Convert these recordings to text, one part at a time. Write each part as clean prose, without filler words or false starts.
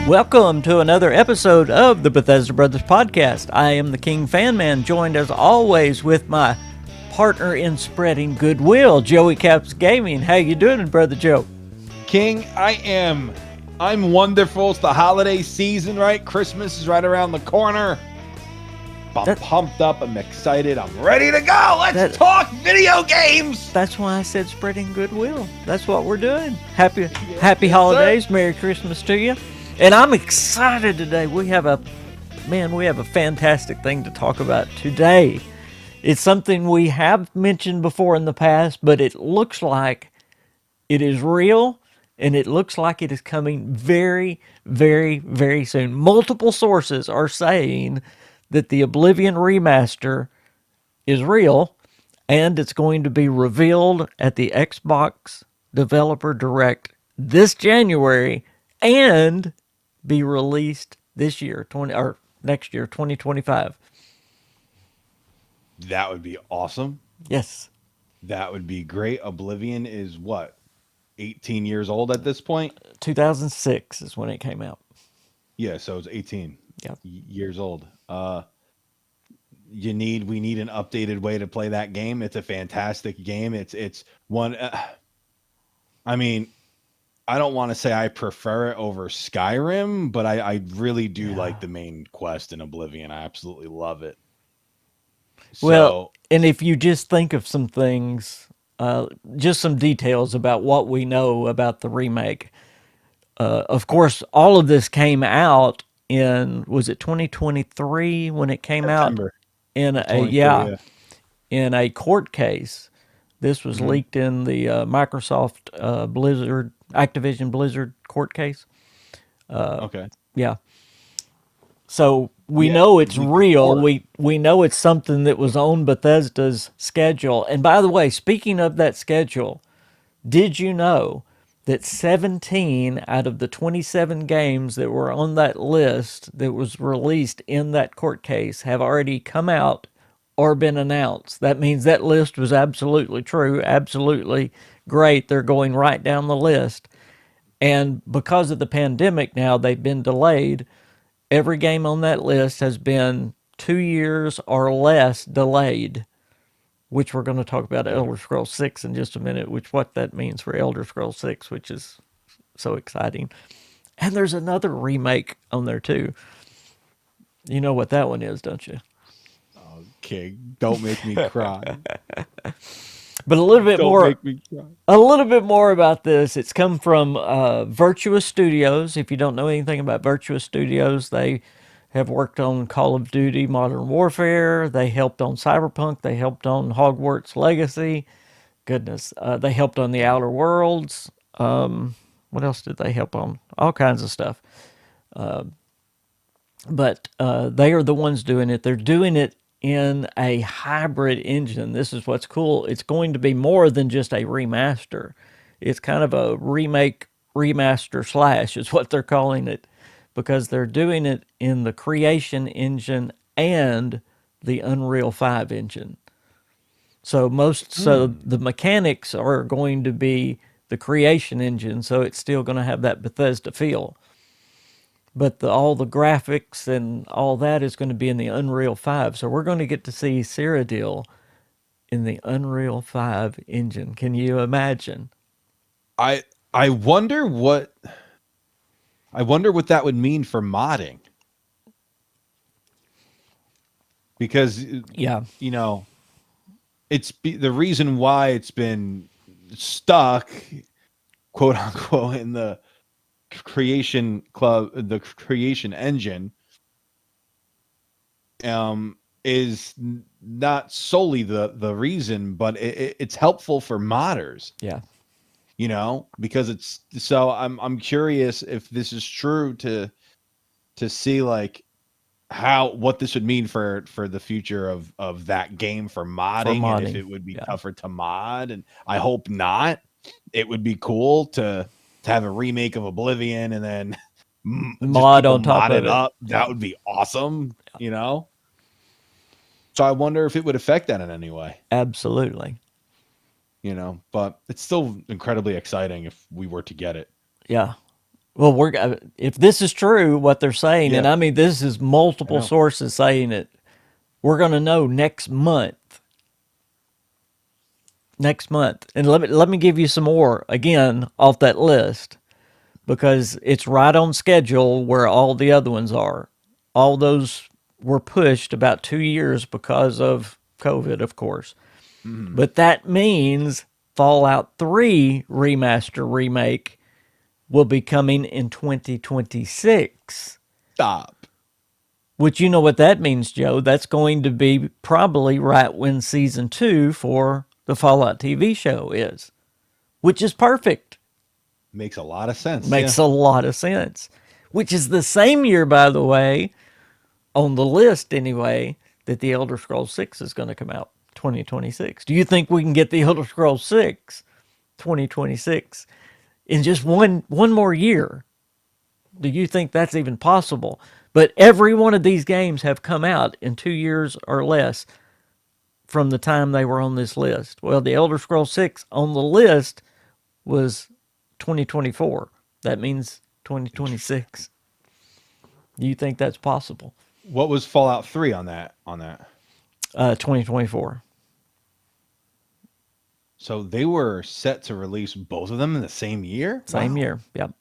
Welcome to another episode of the Bethesda Brothers Podcast. I am the King Fanman, joined as always with my partner in spreading goodwill, Joey Caps Gaming. How you doing, Brother Joe? King, I'm wonderful. It's the holiday season, right? Christmas is right around the corner. I'm pumped up. I'm excited. I'm ready to go. Let's talk video games. That's why I said spreading goodwill. That's what we're doing. Happy holidays. Sir. Merry Christmas to you. And I'm excited today. We have a fantastic thing to talk about today. It's something we have mentioned before in the past, but it looks like it is real, and it looks like it is coming very, very, very soon. Multiple sources are saying that the Oblivion remaster is real, and it's going to be revealed at the Xbox Developer Direct this January, and be released this year, next year, 2025. That would be awesome. Yes. That would be great. Oblivion is what, 18 years old at this point? 2006 is when it came out. Yeah, so it's 18 years old. We need an updated way to play that game. It's a fantastic game. It's one. I mean, I don't want to say I prefer it over Skyrim, but I really do like the main quest in Oblivion. I absolutely love it. Well, and if you just think of some things, just some details about what we know about the remake. Of course, all of this came out was it 2023 when it came September. out? In a court case. This was leaked in the Microsoft Activision Blizzard court case. Okay. Yeah. So we know it's real. We know it's something that was on Bethesda's schedule. And by the way, speaking of that schedule, did you know that 17 out of the 27 games that were on that list that was released in that court case have already come out or been announced? That means that list was absolutely true, absolutely great. They're going right down the list. And because of the pandemic now, they've been delayed. Every game on that list has been 2 years or less delayed, which we're going to talk about Elder Scrolls 6 in just a minute, what that means for Elder Scrolls 6, which is so exciting. And there's another remake on there too. You know what that one is, don't you? Okay, don't make me cry. But a little bit more about this. It's come from Virtuous Studios. If you don't know anything about Virtuous Studios, they have worked on Call of Duty Modern Warfare. They helped on Cyberpunk. They helped on Hogwarts Legacy. Goodness. They helped on The Outer Worlds. What else did they help on? All kinds of stuff. But they are the ones doing it. They're doing it in a hybrid engine. This is what's cool. It's going to be more than just a remaster. It's kind of a remake, remaster slash is what they're calling it, because they're doing it in the Creation engine and the Unreal 5 engine. So the mechanics are going to be the Creation engine, so it's still going to have that Bethesda feel. But all the graphics and all that is going to be in the Unreal 5. So we're going to get to see Cyrodiil in the Unreal 5 engine. Can you imagine? I wonder what that would mean for modding. Because it's the reason why it's been stuck, quote unquote, in the Creation Club, the Creation engine, is not solely the reason, but it's helpful for modders. Yeah. Because it's so I'm curious if this is true to see like what this would mean for the future of that game for modding, and if it would be tougher to mod. And I hope not. It would be cool to have a remake of Oblivion and then mod on top of it up. That would be awesome. So I wonder if it would affect that in any way. Absolutely. But it's still incredibly exciting if we were to get it. Yeah. Well, if this is true, what they're saying, and Yeah, I mean this is I multiple know. sources saying it, we're going to know next month. Next month, and let me give you some more again off that list because it's right on schedule where all the other ones are. All those were pushed about 2 years because of COVID, of course. Mhm. But that means Fallout 3 remaster remake will be coming in 2026. Stop. Which you know what that means, Joe. That's going to be probably right when season 2 for the Fallout TV show is, which is perfect. Makes a lot of sense. Yeah. Makes a lot of sense. Which is the same year, by the way, on the list anyway, that the Elder Scrolls 6 is going to come out, 2026. Do you think we can get the Elder Scrolls 6 2026 in just one more year? Do you think that's even possible? But every one of these games have come out in 2 years or less from the time they were on this list. Well, the Elder Scrolls 6 on the list was 2024. That means 2026. Do you think that's possible? What was Fallout 3 on that? On that. 2024. So they were set to release both of them in the same year. Same Wow. year. Yep.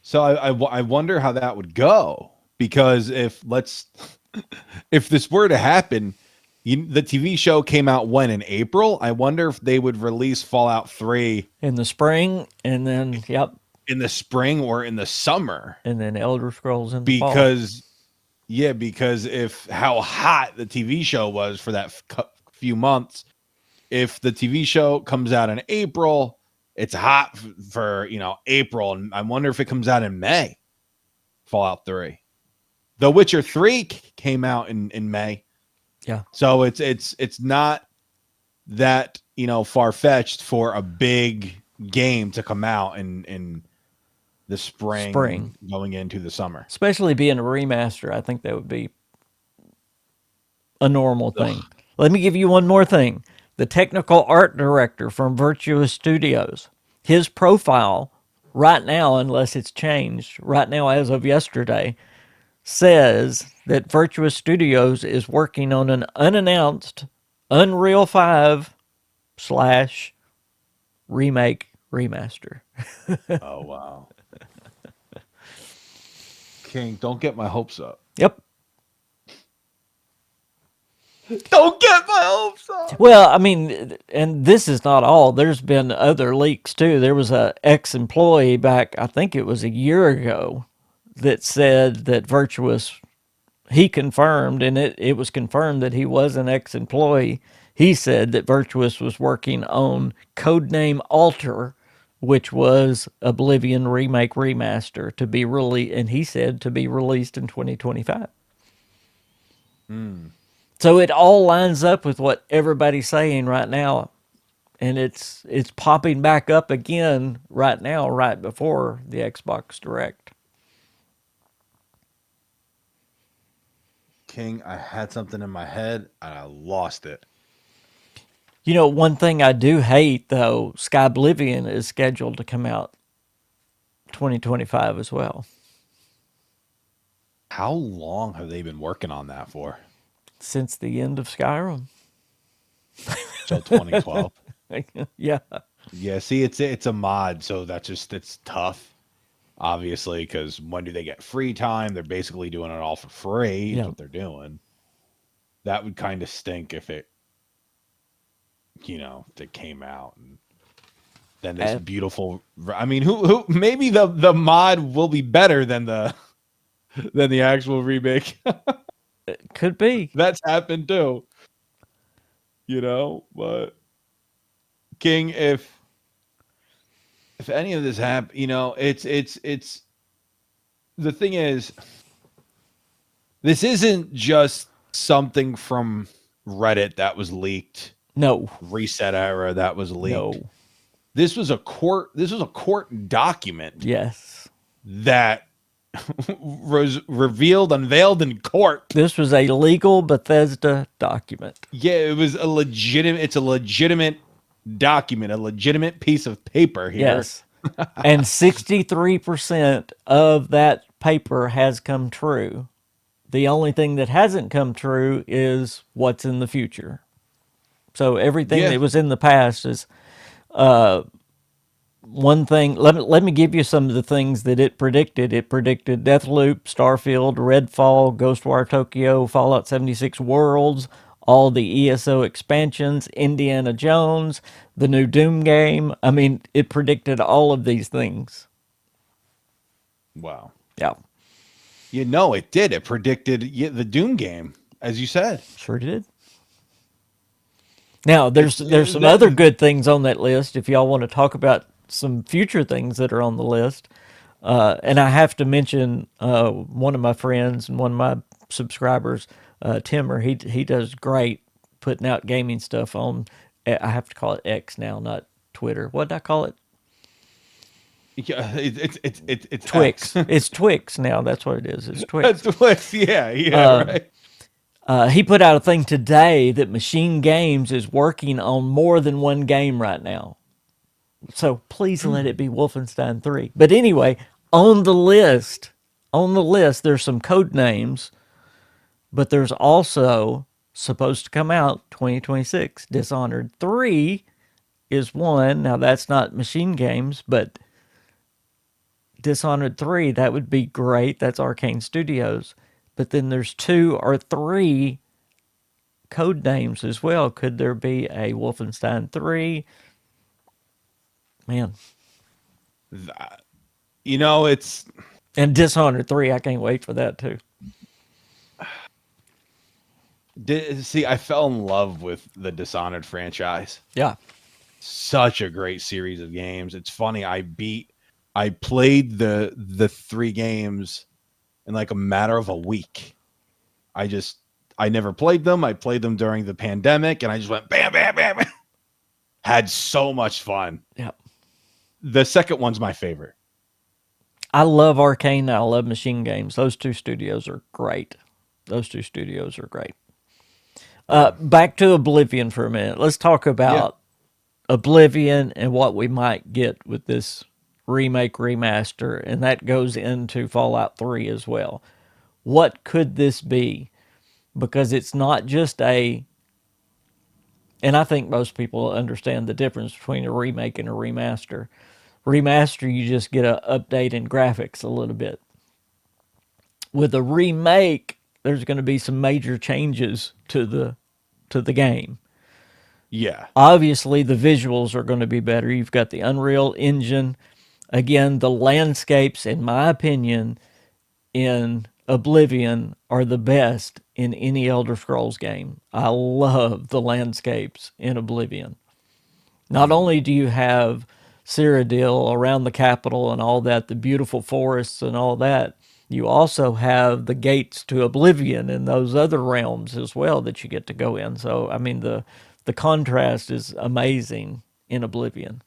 So I wonder how that would go because if this were to happen, the TV show came out when in April. I wonder if they would release Fallout 3 In the spring, and then, yep, in the spring or in the summer and then Elder Scrolls in the fall. because yeah, because if how hot the TV show was for that few months, if the TV show comes out in April, it's hot for, April, and I wonder if it comes out in May. Fallout 3. The Witcher 3 came out in May. Yeah. So it's not that, far fetched for a big game to come out in the spring going into the summer. Especially being a remaster, I think that would be a normal thing. Ugh. Let me give you one more thing. The technical art director from Virtuous Studios, his profile right now, unless it's changed, right now as of yesterday, says that Virtuous Studios is working on an unannounced Unreal 5 slash remake remaster. Oh wow. King, don't get my hopes up. Yep. Don't get my hopes up. Well, I mean, and this is not all. There's been other leaks too. There was a ex-employee back, I think it was a year ago, that said that Virtuous, he confirmed, and it was confirmed that he was an ex-employee. He said that Virtuous was working on Codename Alter, which was Oblivion Remake Remaster to be and he said to be released in 2025. So it all lines up with what everybody's saying right now, and it's popping back up again right now, right before the Xbox Direct. King, I had something in my head and I lost it. You know, one thing I do hate though, Sky Oblivion is scheduled to come out 2025 as well. How long have they been working on that for? Since the end of Skyrim. So 2012. Yeah. Yeah, see, it's a mod, so it's tough, obviously, because when do they get free time? They're basically doing it all for free. Is Yeah. what they're doing. That would kind of stink if if it came out and then this beautiful. I mean, who maybe the mod will be better than the actual remake. It could be. That's happened too. But King, if any of this happen, it's the thing is, this isn't just something from Reddit that was leaked, No. Reset Era that was leaked. No. This was a court document Yes. that was unveiled in court. This was a legal Bethesda document. Yeah, it's a legitimate document, a legitimate piece of paper here. Yes. And 63% of that paper has come true. The only thing that hasn't come true is what's in the future. So everything Yeah. that was in the past is one thing. Let me give you some of the things that it predicted. It predicted Deathloop, Starfield, Redfall, Ghostwire Tokyo, Fallout 76 Worlds, all the ESO expansions, Indiana Jones, the new Doom game. I mean, it predicted all of these things. Wow. Yeah, You know, it did. It predicted the Doom game, as you said. sure did. Now, It's there's some other that. good things on that list. If y'all want to talk about some future things that are on the list, and I have to mention one of my friends and one of my subscribers, Timmer. He does great putting out gaming stuff on. I have to call it X now, not Twitter. What did I call it? Yeah, it's X. Twix. It's Twix now. That's what it is. It's Twix. Twix. Yeah, yeah, right. He put out a thing today that Machine Games is working on more than one game right now. So please let it be Wolfenstein 3. But anyway, on on the list, there's some code names, but there's also supposed to come out 2026. Dishonored 3 is one. Now that's not Machine Games, but Dishonored 3, that would be great. That's Arcane Studios. But then there's two or three code names as well. Could there be a Wolfenstein 3? Man. You know, it's And Dishonored 3, I can't wait for that too. see, I fell in love with the Dishonored franchise. Yeah. Such a great series of games. It's funny, I played the three games in like a matter of a week. I just I never played them. I played them during the pandemic and I just went bam bam bam. Bam. Had so much fun. Yeah. The second one's my favorite. I love Arcane. I love Machine Games. Those two studios are great. Those two studios are great. Yeah. Back to Oblivion for a minute. Let's talk Yeah. about Oblivion and what we might get with this remake remaster, and that goes into Fallout 3 as well. What could this be? Because it's not just a, and I think most people understand the difference between a remake and a remaster. Remaster, you just get an update in graphics a little bit. With a remake, there's going to be some major changes to the game. Yeah. Obviously, the visuals are going to be better. You've got the Unreal Engine. Again, the landscapes, in my opinion, in Oblivion are the best in any Elder Scrolls game. I love the landscapes in Oblivion. Not only do you have Cyrodiil around the capital and all that, the beautiful forests and all that, you also have the gates to Oblivion and those other realms as well that you get to go in. So, I mean, the contrast is amazing in Oblivion.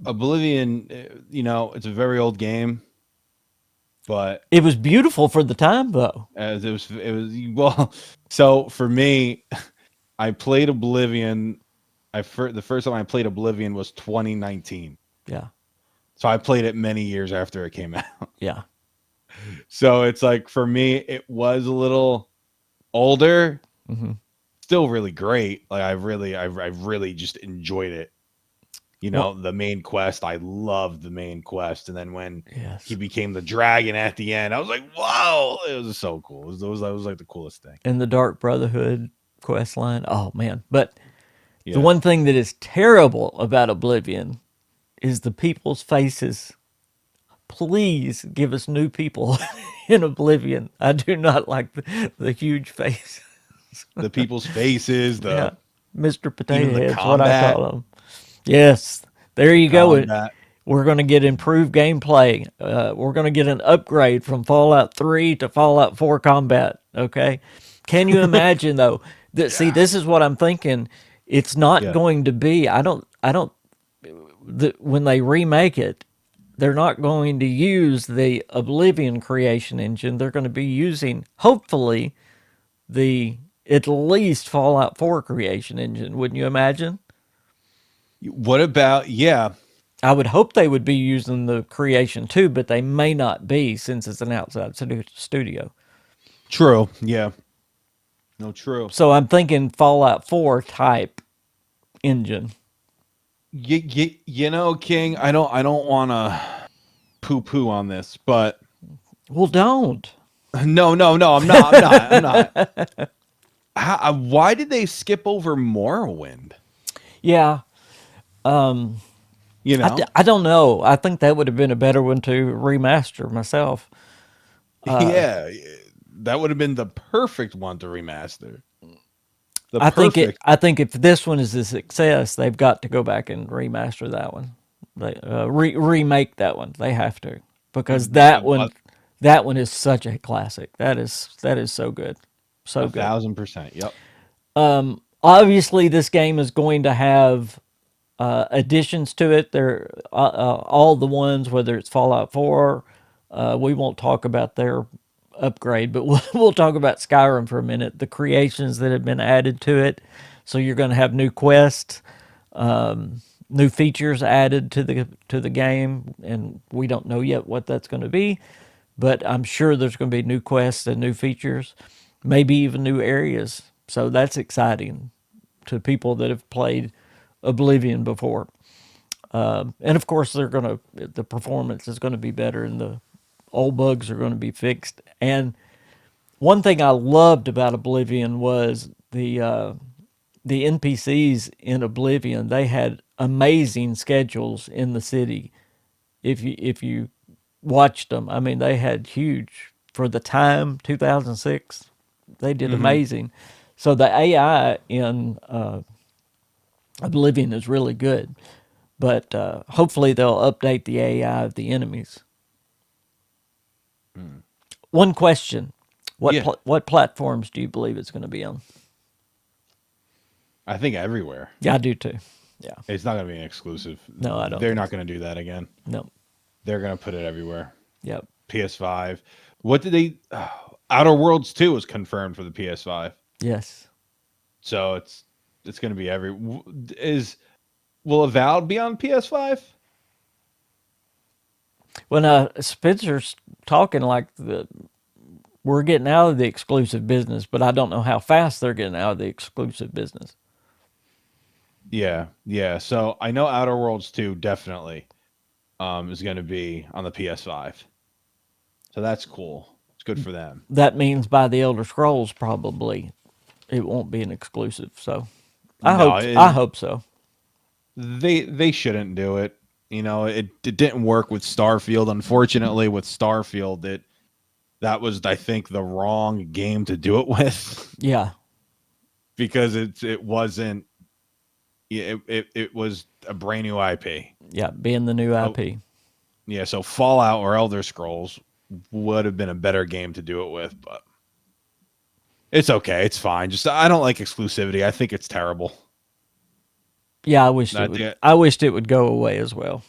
Oblivion, you know, it's a very old game, but It was beautiful for the time, though. as it was well. So for me, I played Oblivion. The first time I played Oblivion was 2019. Yeah, So I played it many years after it came out. yeah, So it's like for me, it was a little older, still really great. Like I really just enjoyed it. You know, well, the main quest, I loved the main quest. And then when he yes. became the dragon at the end, I was like, whoa, it was so cool. That was like the coolest thing. And the Dark Brotherhood quest line. Oh man! But the Yeah. one thing that is terrible about Oblivion is the people's faces. Please give us new people in Oblivion. I do not like the huge face. The people's faces, Yeah, Mr. even Potato the Head's what I combat, call them. Yes, there the you go. combat. We're going to get improved gameplay. We're going to get an upgrade from Fallout 3 to Fallout 4 combat. Okay. Can you imagine though? That see, Yeah. this is what I'm thinking. It's not Yeah. going to be. I don't. When they remake it, they're not going to use the Oblivion creation engine. They're going to be using, hopefully, the at least Fallout 4 creation engine. Wouldn't you imagine? What about, yeah. I would hope they would be using the creation too, but they may not be since it's an outside studio. True. Yeah. No, true. So I'm thinking Fallout 4 type engine. King, I don't want to poo poo on this, but Well, don't. no, I'm not. Why did they skip over Morrowind? Yeah. You know? I don't know. I think that would have been a better one to remaster myself. Yeah, that would have been the perfect one to remaster. The I think it. perfect. I think if this one is a success, they've got to go back and remaster that one. They remake that one. They have to because a, that one is such a classic. That is so good, so a good. 1000%. Yep. Obviously, this game is going to have additions to it. There, all the ones, whether it's Fallout 4, we won't talk about their upgrade, but we'll talk about Skyrim for a minute. The creations that have been added to it. So you're going to have new quests, new features added to the game, and we don't know yet what that's going to be, but I'm sure there's going to be new quests and new features, maybe even new areas. So that's exciting to people that have played Oblivion before. And of course, the performance is going to be better, and the old bugs are going to be fixed. And one thing I loved about Oblivion was the NPCs in Oblivion. They had amazing schedules in the city. If you watched them, I mean, they had huge for the time 2006. They did Hmm. amazing. So the AI in Oblivion is really good, but hopefully they'll update the AI of the enemies. One question: Yeah, what platforms do you believe it's going to be on? I think everywhere. Yeah, I do too. Yeah. It's not going to be an exclusive. No, I don't They're think not so. going to do that again. No. They're going to put it everywhere. Yep. PS5. What did they? Outer Worlds 2 was confirmed for the PS5. Yes. So it's going to be is will Avowed be on PS5? When Spencer's talking like we're getting out of the exclusive business, but I don't know how fast they're getting out of the exclusive business. Yeah, yeah. So I know Outer Worlds 2 definitely is going to be on the PS5. So that's cool. It's good for them. That means by the Elder Scrolls probably it won't be an exclusive. So No, I hope so. they shouldn't do it. It didn't work with Starfield. Unfortunately, with Starfield, that was, I think, the wrong game to do it with Yeah. because it wasn't. It was a brand new IP. Yeah, being the new Oh, IP. yeah, so Fallout or Elder Scrolls would have been a better game to do it with, but it's okay. It's fine. Just I don't like exclusivity. I think it's terrible. Yeah, I wished it I would think, I wished it would go away as well.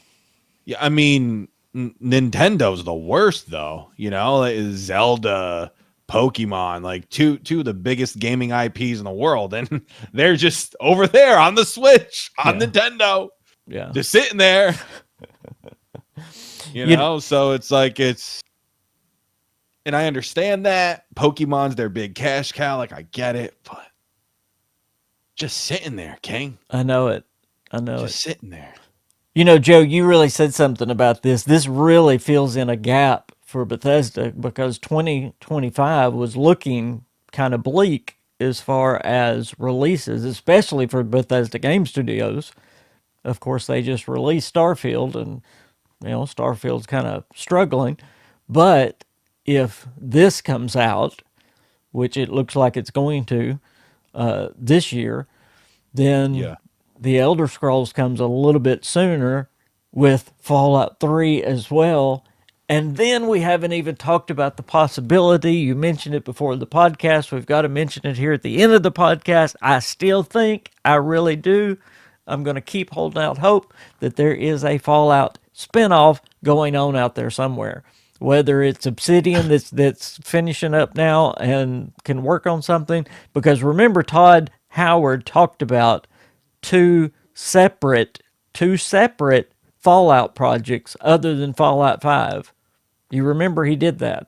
yeah, I mean, Nintendo's the worst though. Like Zelda, Pokemon, like two of the biggest gaming IPs in the world, and they're just over there on the Switch on Yeah. Nintendo, Yeah. just sitting there. You So it's like and I understand that Pokemon's their big cash cow. Like I get it, but just sitting there, King, I know it. I know it. just sitting there. Joe, you really said something about this. This really fills in a gap for Bethesda because 2025 was looking kind of bleak as far as releases, especially for Bethesda Game Studios. Of course, they just released Starfield, and Starfield's kind of struggling. But if this comes out, which it looks like it's going to this year, then Yeah. the Elder Scrolls comes a little bit sooner with Fallout 3 as well. And then we haven't even talked about the possibility. You mentioned it before the podcast. We've got to mention it here at the end of the podcast. I still think, I really do, I'm going to keep holding out hope that there is a Fallout spinoff going on out there somewhere. Whether it's Obsidian that's finishing up now and can work on something, because remember Todd Howard talked about two separate Fallout projects other than Fallout 5. You remember he did that?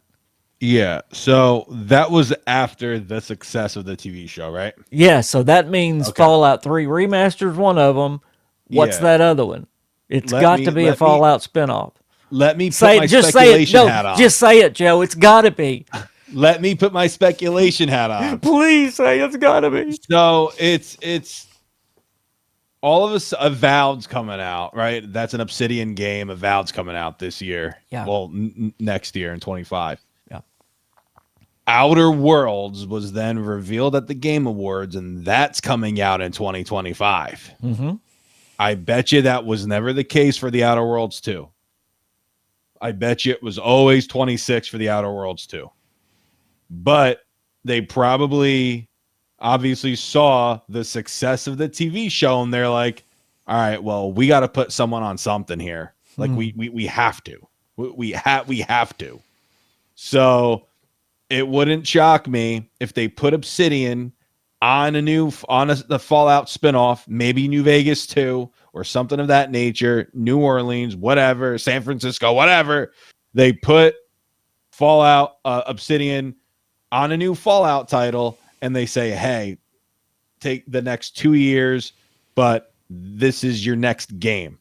Yeah. So that was after the success of the TV show, right? Yeah, so that means Okay. Fallout 3 Remastered is one of them. What's Yeah. that other one? It's Let got to me be a let me Fallout spinoff. let me put Say it, my just say it. speculation No, hat on. just say it, Joe. It's got to be. Let me put my speculation hat on. Please say it's got to be. So it's all of us. Avowed's coming out, right? That's an Obsidian game. Avowed's coming out this year. Yeah. Well, next year in 25. Yeah. Outer Worlds was then revealed at the Game Awards, and that's coming out in 2025. Mm-hmm. I bet you that was never the case for the Outer Worlds 2. I bet you it was always 26 for the Outer Worlds 2. But they probably obviously saw the success of the TV show, and they're like, all right, well, we got to put someone on something here. Like we have to. We have to. So it wouldn't shock me if they put Obsidian on the Fallout spinoff, maybe New Vegas 2 or something of that nature, New Orleans, whatever, San Francisco, whatever. They put Fallout Obsidian on a new Fallout title, and they say, hey, take the next 2 years, but this is your next game.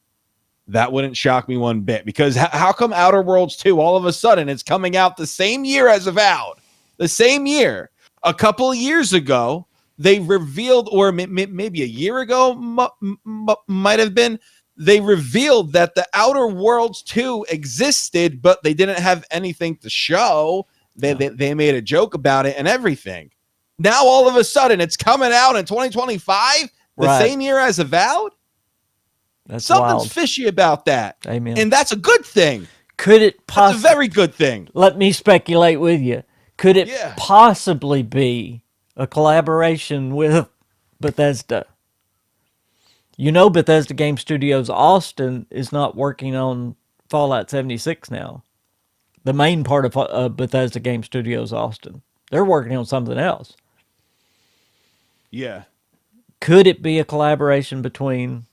That wouldn't shock me one bit, because how come Outer Worlds 2 all of a sudden it's coming out the same year as Avowed? The same year. A couple of years ago, they revealed, or maybe a year ago might have been, they revealed that the Outer Worlds 2 existed, but they didn't have anything to show. They made a joke about it and everything. Now all of a sudden it's coming out in 2025, the same year as Avowed. Something's wild. fishy about that. Amen. And that's a good thing. Could it That's a very good thing. Let me speculate with you. Could it possibly be a collaboration with Bethesda? You know, Bethesda Game Studios Austin is not working on Fallout 76 now. The main part of Bethesda Game Studios Austin. They're working on something else. Yeah. Could it be a collaboration between...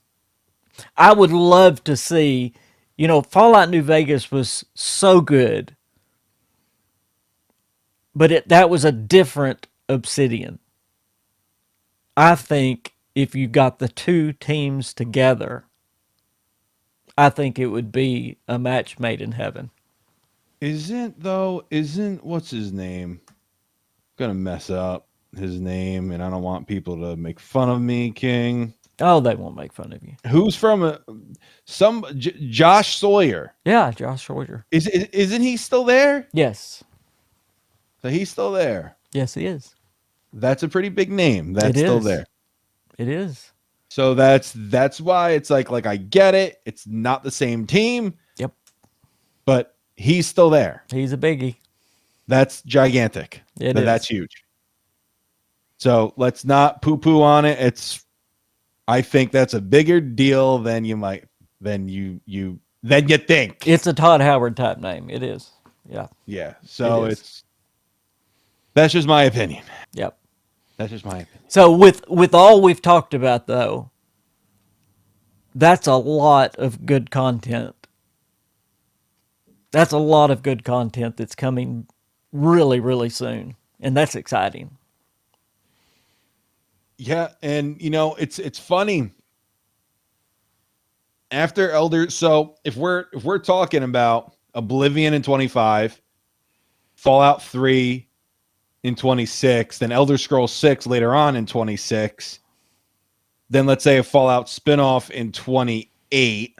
I would love to see, Fallout New Vegas was so good, but that was a different Obsidian. I think if you got the two teams together, I think it would be a match made in heaven. Isn't what's his name? I'm gonna mess up his name, and I don't want people to make fun of me, King. Oh, they won't make fun of you. Who's from Josh Sawyer? Yeah, Josh Sawyer. Isn't he still there? Yes. So he's still there. Yes, he is. That's a pretty big name. That's still there. It is. So that's why it's like I get it. It's not the same team. Yep. But he's still there. He's a biggie. That's gigantic. That's huge. So let's not poo-poo on it. I think that's a bigger deal than you think. It's a Todd Howard type name. It is. Yeah. Yeah. So that's just my opinion. Yep. That's just my opinion. So with all we've talked about, though, that's a lot of good content. That's a lot of good content that's coming really, really soon. And that's exciting. Yeah, and it's funny. After Elder, so if we're talking about Oblivion in 25, Fallout 3 in 26, then Elder Scrolls 6 later on in 26, then let's say a Fallout spinoff in 28.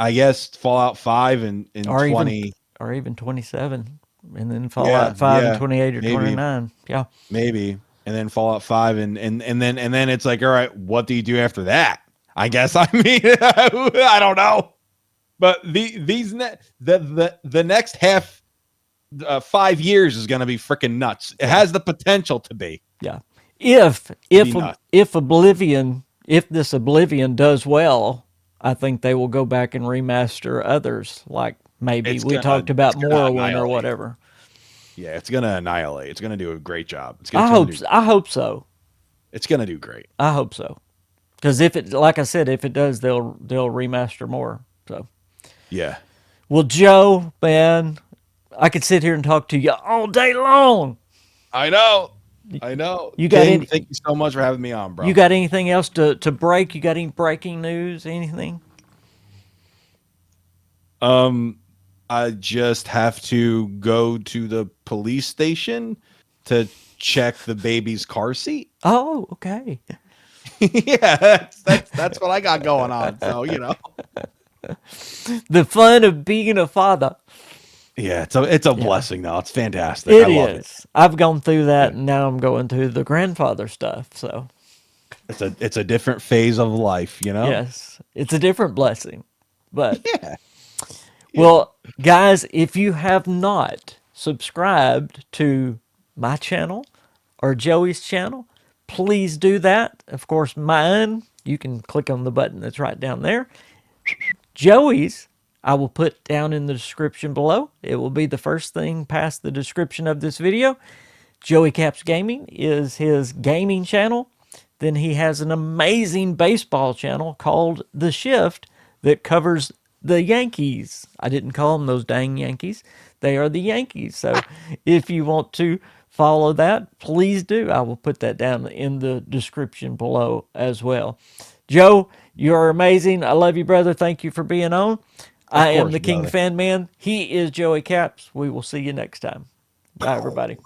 I guess Fallout 5 in 20 or even 27, and then Fallout 5 in 28 or 29. Yeah. Maybe. And then Fallout 5 and then it's like, all right, what do you do after that? I guess I don't know. But the next half 5 years is going to be freaking nuts. It has the potential to be. Yeah. If Oblivion, if this Oblivion does well, I think they will go back and remaster others, like maybe we talked about Morrowind or whatever. Yeah, it's going to annihilate. It's going to do a great job. I hope so. It's going to do great. I hope so. Because if it, like I said, if it does, they'll remaster more. So, Yeah. well, Joe, man, I could sit here and talk to you all day long. I know. I know. You got King, any? thank you so much for having me on, You bro. got anything else to break? You got any breaking news? Anything? Um, I just have to go to the police station to check the baby's car seat. Oh, okay. Yeah, that's what I got going on. So, The fun of being a father. yeah, it's a Yeah, blessing though. It's fantastic. I it love it. is. I've gone through that, Yeah. and now I'm going through the grandfather stuff. So, It's a different phase of life. yes, it's a different blessing. But, Yeah. Yeah. well, guys, if you have not subscribed to my channel or Joey's channel, please do that. Of course, mine, you can click on the button that's right down there. Joey's, I will put down in the description below. It will be the first thing past the description of this video. Joey Caps Gaming is his gaming channel. Then he has an amazing baseball channel called The Shift that covers the Yankees. I didn't call them those dang Yankees. They are the Yankees. So if you want to follow that, please do. I will put that down in the description below as well. Joe, you're amazing. I love you, brother. Thank you for being on. Of I am course, the King brother. Fan Man. He is Joey Caps. We will see you next time. Bye, everybody.